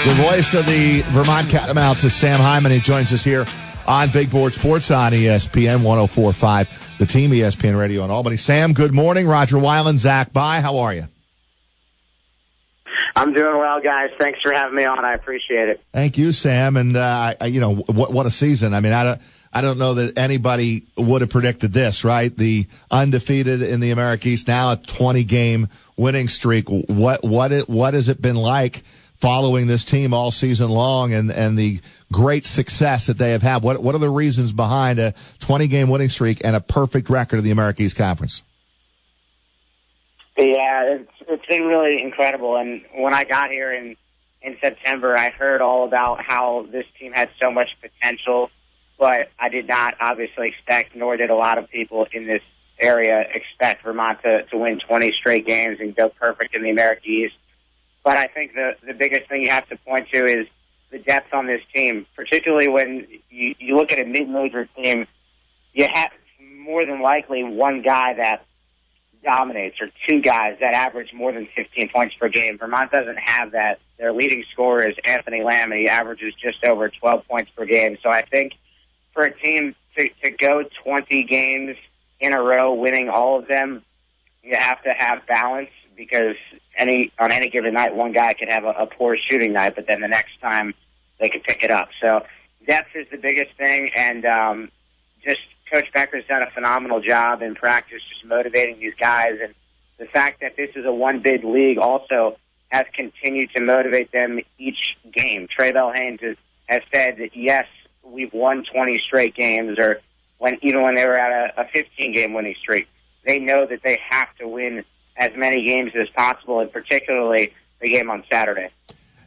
The voice of the Vermont Catamounts is Sam Hyman. He joins us here on Big Board Sports on ESPN 104.5, the team ESPN Radio in Albany. Sam, good morning. Roger Weiland, Zach Bye. How are you? I'm doing well, guys. Thanks for having me on. I appreciate it. Thank you, Sam. And, what a season. I mean, I don't know that anybody would have predicted this, right? The undefeated in the America East, now a 20-game winning streak. What has it been like following this team all season long and the great success that they have had? What are the reasons behind a 20-game winning streak and a perfect record of the America East Conference? Yeah, it's been really incredible. And when I got here in September, I heard all about how this team had so much potential, but I did not obviously expect, nor did a lot of people in this area expect Vermont to win 20 straight games and go perfect in the America East. But I think the biggest thing you have to point to is the depth on this team, particularly when you look at a mid-major team. You have more than likely one guy that dominates or two guys that average more than 15 points per game. Vermont doesn't have that. Their leading scorer is Anthony Lamb, and he averages just over 12 points per game. So I think for a team to go 20 games in a row, winning all of them, you have to have balance, because on any given night, one guy could have a poor shooting night, but then the next time they could pick it up. So depth is the biggest thing, and just Coach Becker's done a phenomenal job in practice just motivating these guys. And the fact that this is a one-bid league also has continued to motivate them each game. Trey Bell-Haynes has said that, yes, we've won 20 straight games, or even when they were at a 15-game winning streak. They know that they have to win as many games as possible, and particularly the game on Saturday.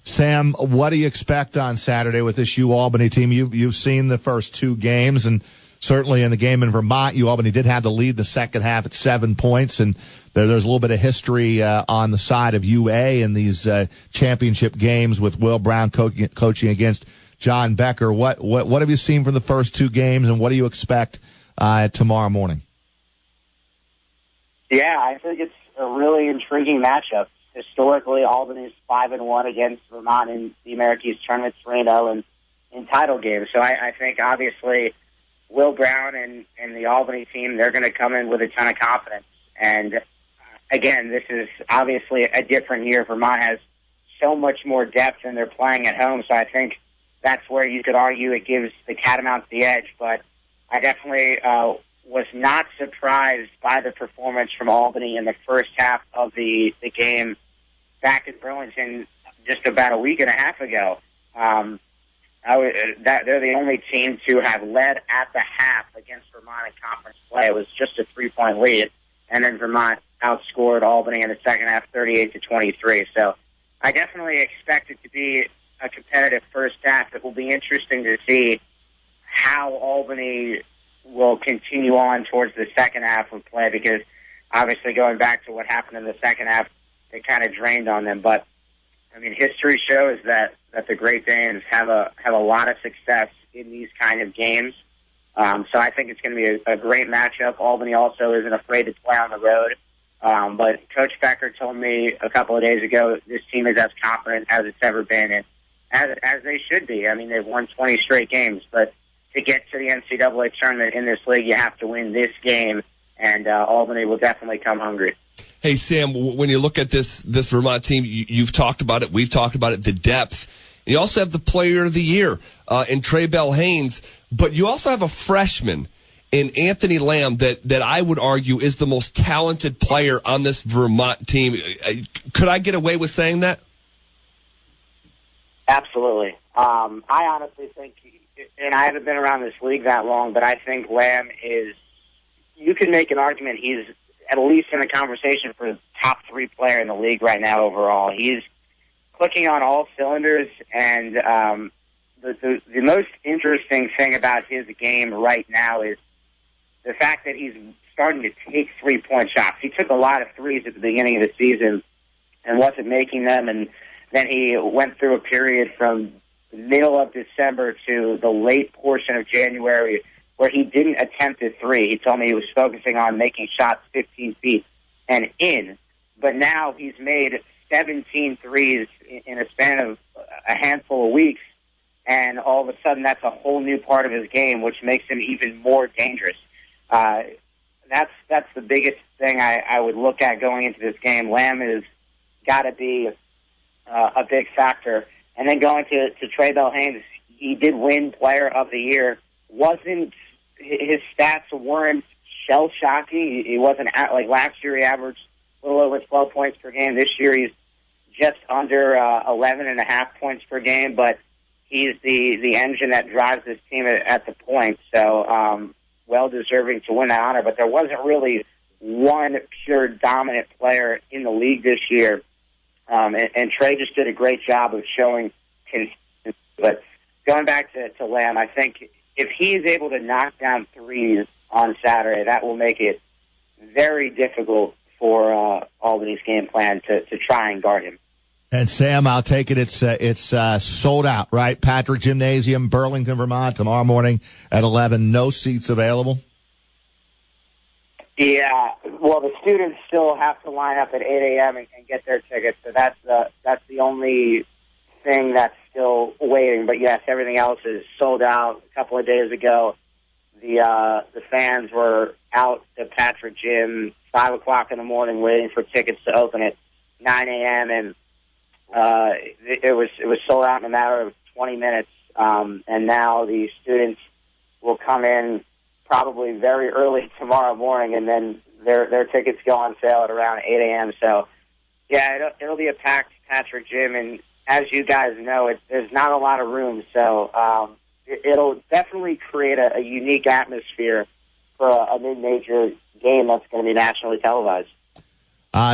Sam, what do you expect on Saturday with this Albany team? You've seen the first two games, and certainly in the game in Vermont, Albany did have the lead the second half at 7 points, and there's a little bit of history on the side of UA in these championship games with Will Brown coaching against John Becker. What have you seen from the first two games, and what do you expect tomorrow morning? Yeah, I think it's a really intriguing matchup. Historically, Albany's 5-1 against Vermont in the America East Tournament 3-0 in title games. So I think obviously Will Brown and the Albany team, they're going to come in with a ton of confidence. And again, this is obviously a different year. Vermont has so much more depth, and they're playing at home. So I think that's where you could argue it gives the Catamounts the edge. But I definitely was not surprised by the performance from Albany in the first half of the game back in Burlington just about a week and a half ago. They're the only team to have led at the half against Vermont in conference play. It was just a 3-point lead, and then Vermont outscored Albany in the second half 38-23. So I definitely expect it to be a competitive first half. It will be interesting to see how Albany will continue on towards the second half of play, because obviously going back to what happened in the second half, it kind of drained on them. But I mean, history shows that the Great Danes have a lot of success in these kind of games. So I think it's going to be a great matchup. Albany also isn't afraid to play on the road. But Coach Becker told me a couple of days ago this team is as confident as it's ever been, and as they should be. I mean, they've won 20 straight games, but to get to the NCAA tournament in this league, you have to win this game, and Albany will definitely come hungry. Hey, Sam, when you look at this Vermont team, you've talked about it, we've talked about it, the depth. You also have the player of the year in Trey Bell-Haynes, but you also have a freshman in Anthony Lamb that I would argue is the most talented player on this Vermont team. Could I get away with saying that? Absolutely. I honestly think, and I haven't been around this league that long, but I think Lamb is, you can make an argument he's at least in the conversation for the top 3 player in the league right now overall. He's clicking on all cylinders, and the most interesting thing about his game right now is the fact that he's starting to take 3-point shots. He took a lot of threes at the beginning of the season and wasn't making them, and then he went through a period from the middle of December to the late portion of January where he didn't attempt a three. He told me he was focusing on making shots 15 feet and in, but now he's made 17 threes in a span of, a handful of weeks, and all of a sudden that's a whole new part of his game, which makes him even more dangerous. That's the biggest thing I would look at going into this game. Lamb has got to be a big factor. And then going to Trey Bell-Haynes, he did win Player of the Year. His stats weren't shell-shocking. He wasn't like last year. He averaged a little over 12 points per game. This year he's just under 11.5 points per game. But he's the engine that drives this team at the point. So well deserving to win that honor. But there wasn't really one pure dominant player in the league this year. And Trey just did a great job of showing consistency. But going back to Lamb, I think if he is able to knock down threes on Saturday, that will make it very difficult for Albany's game plan to try and guard him. And Sam, I'll take it. It's sold out, right? Patrick Gymnasium, Burlington, Vermont, tomorrow morning at 11. No seats available. Yeah, well, the students still have to line up at 8 a.m. and get their tickets, so that's the only thing that's still waiting. But yes, everything else is sold out. A couple of days ago, the fans were out at Patrick Gym 5 o'clock in the morning waiting for tickets to open at 9 a.m. and it was sold out in a matter of 20 minutes. And now the students will come in probably very early tomorrow morning, and then their tickets go on sale at around 8 a.m. So, yeah, it'll be a packed Patrick Gym, and as you guys know, there's not a lot of room. So it'll definitely create a unique atmosphere for a mid-major game that's going to be nationally televised.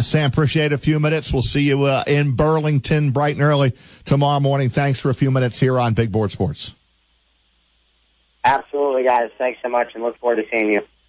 Sam, appreciate a few minutes. We'll see you in Burlington bright and early tomorrow morning. Thanks for a few minutes here on Big Board Sports. Absolutely, guys. Thanks so much, and look forward to seeing you.